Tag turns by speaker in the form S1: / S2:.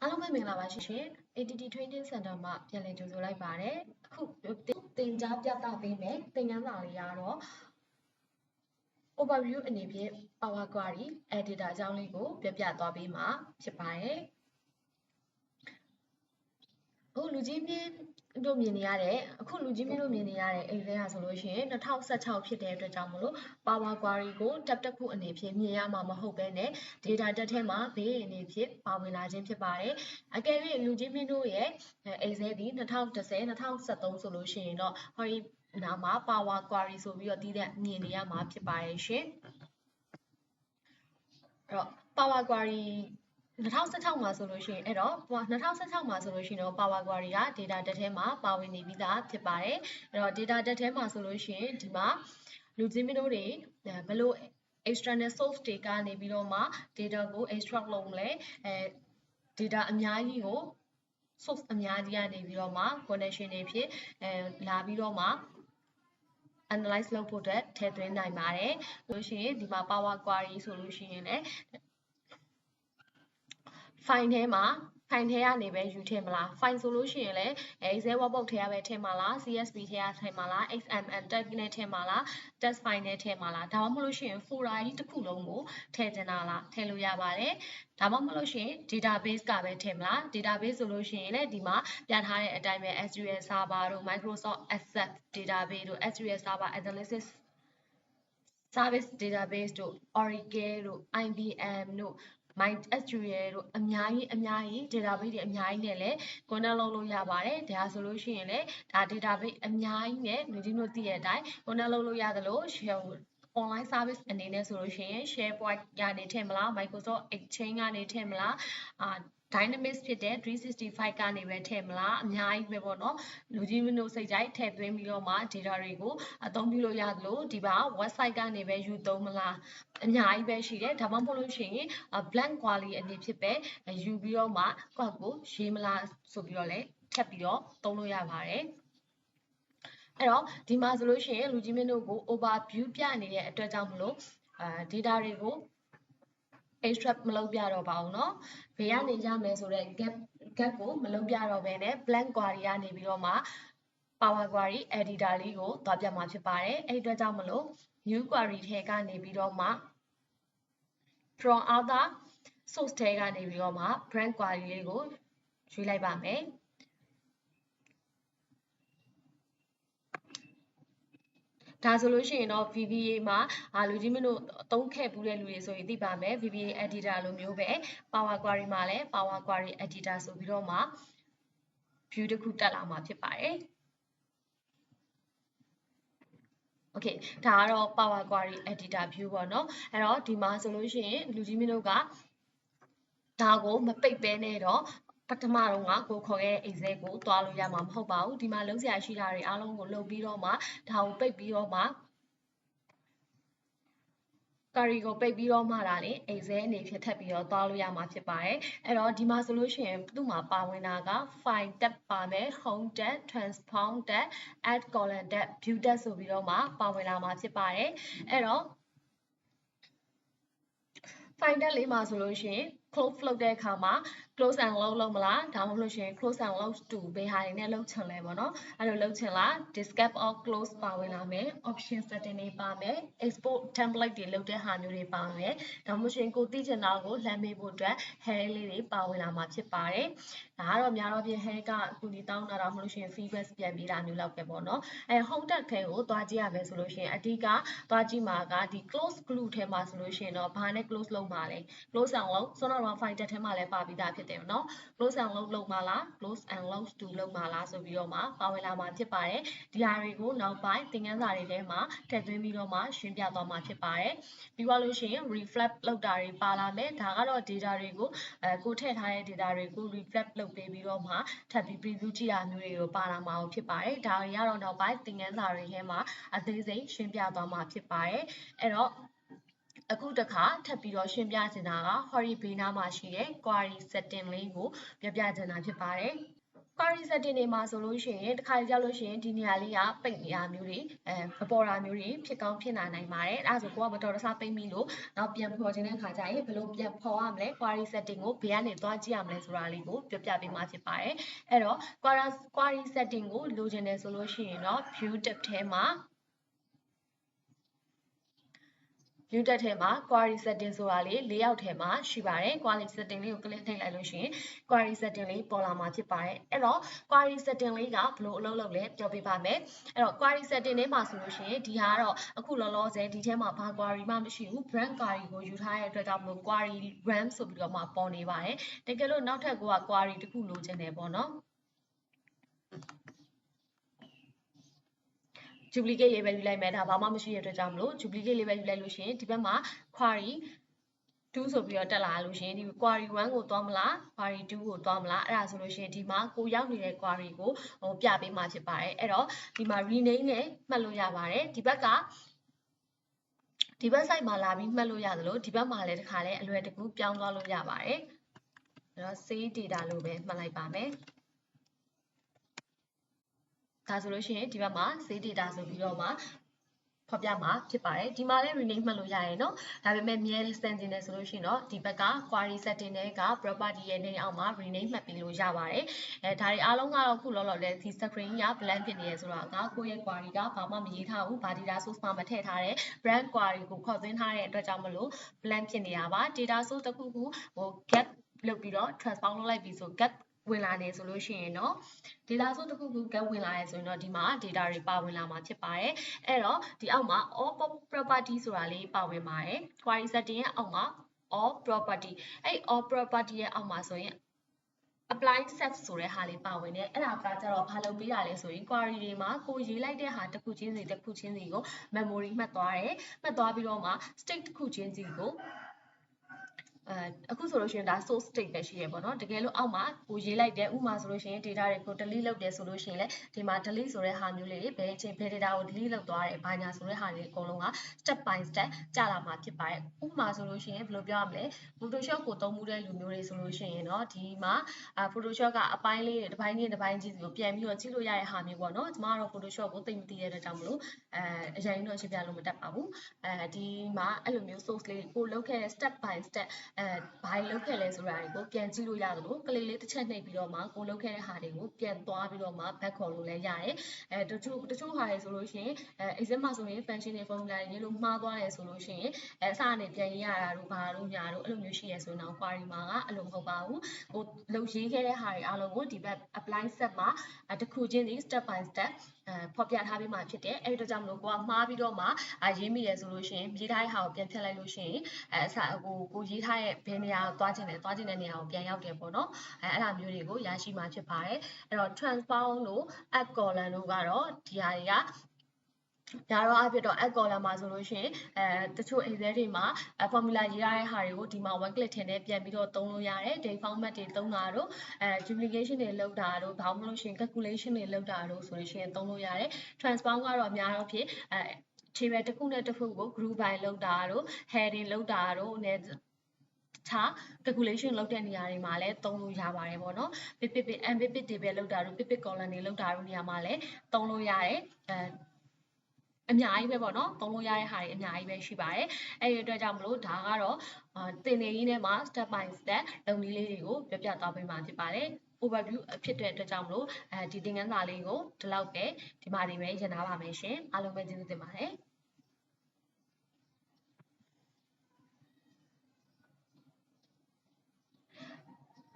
S1: အားလုံးပဲမင်္ဂလာပါရှင် ATT Training Center မှာပြန်လည်ကြိုဆိုလိုက်ပါတယ်အခုသင်ကြားပြသပေးမယ်သင်ခန်းစာလေးကတော့ overview အနေဖြင့် Power Query Editor အကြောင်းလေးကိုပြပြသွားပေးမှာဖြစ်ပါတယ်အခုလူကြီးမင်းတို့မြင်နေရတဲ့exam ဟာဆိုလို့ရှိရင်2016ဖြစ်တဲ့အတွက်ကြောင့်မလို့ Power Query ကို tab တစ်ခုအနေဖြင့်မြင်ရမှာမဟုတ်ဘဲနဲ့ data တက်ထဲမှာဘေးအနေဖြင့်ပါဝင်လာခြင်းဖြစ်ပါတယ်အကယ်၍လူကြီးမင်းတို့ရဲ့ exam ဒီ2010 2013ဆိုလို့ရှိရင်တော့ဟောဒီနာမှာ Power Query ဆိုပြီးတော့တည်တဲ့မြင်နေရမှာဖြစ်ပါတယ်ရှင်အဲ့တော့ Power Query 2016မှာဆိုလို့ရှိရင်အဲ့တော့2016မှာဆိုလို့ရှိရင်တော့ Power Query က data တက်ထဲမှာပါဝင်နေပြီးသားဖြစ်ပါတယ်အဲ့တော့ data တက်ထဲမှာဆိုလို့ရှိရင်ဒီမှာလူကြီးမင်းတို့တွေဘယ်လို external source တွေကနေပြီးတော့မှ data ကို extract လုပ်မလဲdata အများကြီးကို source အများကြီးကနေပြီးတော့မှ connection တွေဖြစ်လာပြီးတော့မှ analyze လုပ်ဖို့အတွက်ထည့်သွင်းနိုင်ပါတယ်လို့ရှိရင်ဒီမှာ Power Query ဆိုလို့ရှိရင်လည်း file ထဲမှာ file ထဲကနေပဲယူထည့်မလား file ဆိုလို့ရှိရင်လည်း Excel workbook ထဲကပဲထည့်မှာလား CSV ထဲကထည့်မှာလား XML tag နဲ့ထည့်မှာလား text file နဲ့ထည့်မှာလားဒါမှမဟုတ်လို့ရှိရင် folder ကြီးတစ်ခုလုံးကိုထည့်ချင်တာလားထည့်လို့ရပါတယ်ဒါမှမဟုတ်လို့ရှိရင် database ကပဲထည့်မလား database ဆိုလို့ရှိရင်လည်းဒီမှာပြထားတဲ့အတိုင်းပဲ SQL server တို့ Microsoft Access database တို့ SQL server analysis service database တို့ Oracle တို့ IBM တို့ MySQL တို့အများကြီး database တွေအများကြီးနဲ့လည်း connect လုပ်လို့ရပါတယ်ဒါဆိုလို့ရှိရင်လည်းဒါ database အများကြီးနဲ့လူကြီးတို့သိတဲ့အတိုင်း connect လုပ်လို့ရသလို online service အနေနဲ့ဆိုလို့ရှိရင် SharePoint ကနေထည့်မလား Microsoft Exchange ကနေထည့်မလားDynamics ဖြစ်တဲ့365ကနေပဲထည့်မလားအများကြီးပဲပေါ့နော်လူကြီးမင်းတို့စိတ်ကြိုက်ထည့်သွင်းပြီးတော့မှ data တွေကိုအသုံးပြုလို့ရသလိုဒီပါ website ကနေပဲယူသုံးမလားအများကြီးပဲရှိတယ်ဒါမှမဟုတ်လို့ရှိရင် blank query အနေဖြစ်ပဲယူပြီးတော့မှ code ကိုရေးမလားဆိုပြီးတော့လည်းထပ်ပြီးတော့သုံးလို့ရပါတယ်အဲ့တော့ဒီမှာဆိုလို့ရှိရင်လူကြီးမင်းတို့ကို overview ပြနေတဲ့အတွက်ကြောင့်မလို့ data တွေကို extract မလုပ်ပြတော့ပါဘူးเนาะဘေးကနေရမယ်ဆိုတော့ gap ကိုမလုပ်ပြတော့ဘဲနဲ့ blank query ကနေပြီးတော့မှ Power Query editor လေးကိုသွားပြမှာဖြစ်ပါတယ်အဲ့အတွက်ကြောင့်မလို့ new query ထဲကနေပြီးတော့မှ from other source ထဲကနေပြီးတော့မှ brand query လေးကိုရွေးလိုက်ပါမယ်ဒါဆိုလို့ရှိရင်တော့ VBA မှာလူကြီးမင်းတို့သုံးခဲ့ဘူးတဲ့လူတွေဆိုရင်သိပါမယ် VBA editor လိုမျိုးပဲ Power Query မှာလည်း Power Query editor ဆိုပြီးတော့မှ view တစ်ခုတက်လာမှာဖြစ်ပါတယ် Okay ဒါကတော့ Power Query editor view ပေါ့နော်အဲ့တော့ဒီမှာဆိုလို့ရှိရင်လူကြီးမင်းတို့ကဒါကိုမပိတ်ပဲနဲ့တော့ပထမတော့ကိုခေါ်ခဲ့တဲ့ Excel ကိုတွားလို့ရမှာမဟုတ်ပါဘူးဒီမှာလုံးစရာရှိတာတွေအားလုံးကိုလုပ်ပြီးတော့မှဒါကိုပိတ်ပြီးတော့မှ query ကိုပိတ်ပြီးတော့မှဒါလေ Excel အနေဖြင့်ထပ်ပြီးတော့သွားလို့ရမှာဖြစ်ပါတယ်အဲ့တော့ဒီမှာဆိုလို့ရှိရင်သူ့မှာပါဝင်တာက file tab ပါမယ် home tab transform tab add column tab view tab ဆိုပြီးတော့မှပါဝင်လာမှာဖြစ်ပါတယ်အဲ့တော့ file tab လေးမှာဆိုလို့ရှိရင် close လုပ်တဲ့အခါမှာ close and load လုပ်မလားဒါမှမဟုတ်လို့ရှိရင် close and load to ဘယ်ဟာတွေနဲ့လုပ်ချင်လဲပေါ့နော်အဲ့လိုလုပ်ချင်လား escape or close ပါဝင်လာမယ် option setting တွေပါမယ် export template တွေလုပ်တဲ့ဟာမျိုးတွေပါမယ်ဒါမှမဟုတ်ရှင်ကိုသိချင်တာကိုလှမ်းမေးဖို့အတွက် header လေးတွေပါဝင်လာမှာဖြစ်ပါတယ်ဒါကတော့များတော့ဖြင့် header ကအခုဒီတောင်းတာတော့မလို့ရှိရင် feedback ပြန်ပေးတာမျိုးလောက်ပဲပေါ့နော်အဲ home tab ထဲကိုသွားကြည့်ရမယ်ဆိုလို့ရှိရင်အဓိကသွားကြည့်မှာကဒီ close glue ထဲမှာဆိုလို့ရှိရင်တော့ဘာနဲ့ close လုပ်မှာလဲ close and load ဆိုတော့ file tab ထဲမှာလည်းပါပြီးသားဖြစ်တယ်နော် close and load လုပ်မှာလား close and load to လုပ်မှာလားဆိုပြီးတော့မှပါဝင်လာမှာဖြစ်ပါတယ်ဒီဟာတွေကိုနောက်ပိုင်းသင်ခန်းစာတွေထဲမှာထည့်သွင်းပြီးတော့မှရှင်းပြသွားမှာဖြစ်ပါတယ်ပြီးသွားလို့ရှိရင် reflect လုပ်တာတွေပါလာမယ်ဒါကတော့ data တွေကိုကိုထည့်ထားတဲ့ data တွေကို reflect လုပ်ပေးပြီးတော့မှထပ်ပြီး preview ကြည့်ရမျိုးတွေကိုပါလာမှာဖြစ်ပါတယ်ဒါတွေကတော့နောက်ပိုင်းသင်ခန်းစာတွေထဲမှာအသေးစိတ်ရှင်းပြသွားမှာဖြစ်ပါတယ်အဲ့တော့အခုတခါထပ်ပြီးတော့ရှင်းပြချင်တာက hori ဘေးနားမှာရှိတဲ့ query setting လေးကိုပြပြချင်တာဖြစ်ပါတယ် query setting တွေမှာဆိုလို့ရှိရင်တစ်ခါကြောက်လို့ရှိရင်ဒီနေရာလေးကပိတ်နေရမျိုးတွေမပေါ်တာမျိုးတွေဖြစ်ကောင်းဖြစ်နိုင်ပါတယ်အဲ့ဒါဆိုကိုကမတော်တဆပိတ်မိလို့နောက်ပြန်ဖော်ခြင်းတဲ့ခါကျရင်ဘယ်လိုပြန်ဖော်ရမလဲ query setting ကိုဘယ်ကနေသွားကြည့်ရမလဲဆိုတာလေးကိုပြောပြပေးမှာဖြစ်ပါတယ်အဲ့တော့ query setting ကိုလိုချင်တယ်ဆိုလို့ရှိရင်တော့ view tab ထဲမှာ view tab ထဲမှာ query setting ဆိုတာလေး၄ယောက်ထဲမှာရှိပါတယ် query setting လေးကို click ထိလိုက်လို့ရှိရင် query setting လေးပေါ်လာမှာဖြစ်ပါတယ်အဲ့တော့ query setting လေးကဘယ်လိုအလုပ်လုပ်လဲပြောပြပါမယ်အဲ့တော့ query setting ထဲမှာဆိုလို့ရှိရင်ဒီဟာကတော့အခုလောလောဆယ်ဒီထဲမှာဘာ query မှမရှိဘူး brand query ကိုယူထားတဲ့အတွက်ကြောင့်မလို့ query run ဆိုပြီးတော့မှပေါ်နေပါတယ်တကယ်လို့နောက်ထပ်ကိုက query တစ်ခုလိုချင်တယ်ပေါ့နော်duplicate လေးပဲယူလိုက်မယ်ဒါဘာမှမရှိတဲ့အတွက်ကြောင့်မလို့ duplicate လေးပဲယူလိုက်လို့ရှိရင်ဒီဘက်မှာ query 2ဆိုပြီးတော့တက်လာလို့ရှိရင်ဒီ query 1ကိုသွားမလား query 2ကိုသွားမလားအဲ့ဒါဆိုလို့ရှိရင်ဒီမှာကိုရောက်နေတဲ့ query ကိုပြပေးမှာဖြစ်ပါတယ်အဲ့တော့ဒီမှာ rename နဲ့မှတ်လို့ရပါတယ်ဒီဘက်ကဒီဘက် site မှာလာပြီးမှတ်လို့ရသလိုဒီဘက်မှာလည်းတစ်ခါလဲအလွယ်တကူပြောင်းသွားလို့ရပါတယ်အဲ့တော့ save data လို့ပဲမှတ်လိုက်ပါမယ်ဒါဆိုလို့ရှိရင်ဒီဘက်မှာ save data ဆိုပြီးတော့မှဖော်ပြမှာဖြစ်ပါတယ်ဒီမှာလည်း rename မှတ်လို့ရရင်เนาะဒါပေမဲ့ မြဲစတင်နေဆိုလို့ရှိရင်တော့ဒီဘက်က query setting တွေက property ရဲ့နေအောက်မှာ rename မှတ်ပြီးလို့ရပါတယ်ဒါတွေအားလုံးကတော့ခုလောလောဆယ်ဒီ screen က blank ဖြစ်နေရဆိုတာကကိုယ့်ရဲ့ query ကဘာမှမရေးထားဘူးဘာ data source မှမထည့်ထားတဲ့ brand query ကိုခေါ်သွင်းထားတဲ့အတွက်ကြောင့်မလို့ blank ဖြစ်နေတာပါ data source တစ်ခုခုget လုပ်ပြီးတော့ transform လုပ်လိုက်ပြီးဆို get ဝင်လာနေဆိုလို့ရှိရင်တော့ data source တစ်ခုခု get ဝင်လာရဲဆိုရင်တော့ဒီမှာ data တွေပါဝင်လာမှာဖြစ်ပါတယ်အဲ့တော့ဒီအောက်မှာ all property ဆိုတာလေးပါဝင်ပါတယ် query setting ရဲ့အောက်မှာ all property အဲ့ all property ရဲ့အောက်မှာဆိုရင် apply set ဆိုတဲ့ဟာလေးပါဝင်တယ်အဲ့ဒါကကြတော့ဘာလုပ်ပေးတာလဲဆိုရင် query တွေမှာကိုရေးလိုက်တဲ့ဟာတစ်ခုချင်းစီကို memory မှတ်သွားတယ်မှတ်သွားပြီးတော့မှ state တစ်ခုချင်းစီကိုအခုဆိုလို့ရှိရင်ဒါ source state ပဲရှိရပေါ့နော်တကယ်လို့အောက်မှာကိုရေးလိုက်တယ်ဥပမာဆိုလို့ရှိရင် data တွေကို delete လုပ်တယ်ဆိုလို့ရှိရင်လည်းဒီမှာ delete ဆိုတဲ့ဟာမျိုးလေးတွေဘယ်အချိန်ဘယ် data ကို delete လုပ်သွားတယ်ဘာညာဆိုတဲ့ဟာတွေအကုန်လုံးက step by step ကြာလာမှာဖြစ်ပါတယ်ဥပမာဆိုလို့ရှိရင်ဘယ်လိုပြောရမလဲ Photoshop ကိုသုံးမှုတဲ့လူမျိုးတွေဆိုလို့ရှိရင်တော့ဒီမှာPhotoshop ကအပိုင်းလေးတွေတစ်ပိုင်းချင်းတစ်ပိုင်းချင်းစီကိုပြန်ပြီးတော့ကြည့်လို့ရတဲ့ဟာမျိုးပေါ့နော်ကျမတို့ Photoshop ကိုသိမသိတဲ့အတွက်ကြောင့်မလို့အရင်တော့ရှင်းပြလို့မတတ်ပါဘူးဒီမှာအဲ့လိုမျိုး source လေးကိုလုပ်ခဲ့တဲ့ step by step ဘာလုပ်ခဲ့လဲဆိုတာတွေကိုပြန်ကြည့်လို့ရတယ်လို့ကလေးလေးတစ်ချက်နှိပ်ပြီးတော့မှကိုလုပ်ခဲ့တဲ့ဟာတွေကိုပြန်သွားပြီးတော့မှ back ခေါ်လို့လည်းရတယ်တချို့ဟာတွေဆိုလို့ရှိရင်exam မှာဆိုရင် function တွေ formula တွေရေးလို့မှားသွားတယ်ဆိုလို့ရှိရင်အစကနေပြန်ရေးရတာတို့ဘာတို့ညာတို့အဲ့လိုမျိုးရှိရဆိုရင်တော့ query မှာကအဲ့လိုမဟုတ်ပါဘူးကိုလုပ်ရေးခဲ့တဲ့ဟာတွေအားလုံးကိုဒီဘက် apply set မှာတစ်ခုချင်းစီ step by step ဖော်ပြထားပြီးမှဖြစ်တယ်အဲ့ဒီတော့ကြောင့်မလို့ကိုကမှားပြီးတော့မှရေးမိရဆိုလို့ရှိရင်ရေးထားတဲ့ဟာကိုပြန်ဖြတ်လိုက်လို့ရှိရင်ကိုရေးထားတဲ့ဘယ်နေရာကိုသွားခြင်းလဲသွားခြင်းတဲ့နေရာကိုပြန်ရောက်တယ်ပေါ့နော်အဲ့ဒါမျိုးတွေကိုရရှိမှာဖြစ်ပါတယ်အဲ့တော့ transform လို့ add column တို့ကတော့ဒီဟာတွေကဒါတော့အဖြစ်တော့ add column မှာဆိုလို့ရှိရင်တချို့ Excel တွေမှာformula ရေးရတဲ့ဟာတွေကိုဒီမှာ one click ထည့်နဲ့ပြန်ပြီးတော့သုံးလို့ရတယ် date format တွေသုံးတာတို့duplication တွေလုပ်တာတို့ဘာမှမလို့ရှိရင် calculation တွေလုပ်တာတို့ဆိုလို့ရှိရင်သုံးလို့ရတယ် transform ကတော့အများတော့ဖြစ်table တစ်ခုနဲ့တစ်ခုကို group by လုပ်တာတို့ heading လုပ်တာတို့နဲ့calculation လုပ်တဲ့နေရာတွေမှာလည်းသုံးလို့ရပါတယ်ပေါ့နော်pivot table လုပ်တာတို့ pivot column တွေလုပ်တာတို့နေရာမှာလည်းသုံးလို့ရတယ်အများကြီးပဲပေါ့နော်သုံးလို့ရတဲ့ဟာတွေအများကြီးပဲရှိပါတယ်အဲ့ဒီအတွက်ကြောင့်မလို့ဒါကတော့သင်နေရင်းထဲမှာ step by step လုပ်နည်းလေးတွေကိုပြပြသွားပေးမှာဖြစ်ပါတယ် overview ဖြစ်တဲ့အတွက်ကြောင့်မလို့ဒီသင်ခန်းစာလေးကိုဒီလောက်ပဲဒီမှာနေပဲရနာပါမယ်ရှင်အားလုံးပဲကျေးဇူးတင်ပါတယ်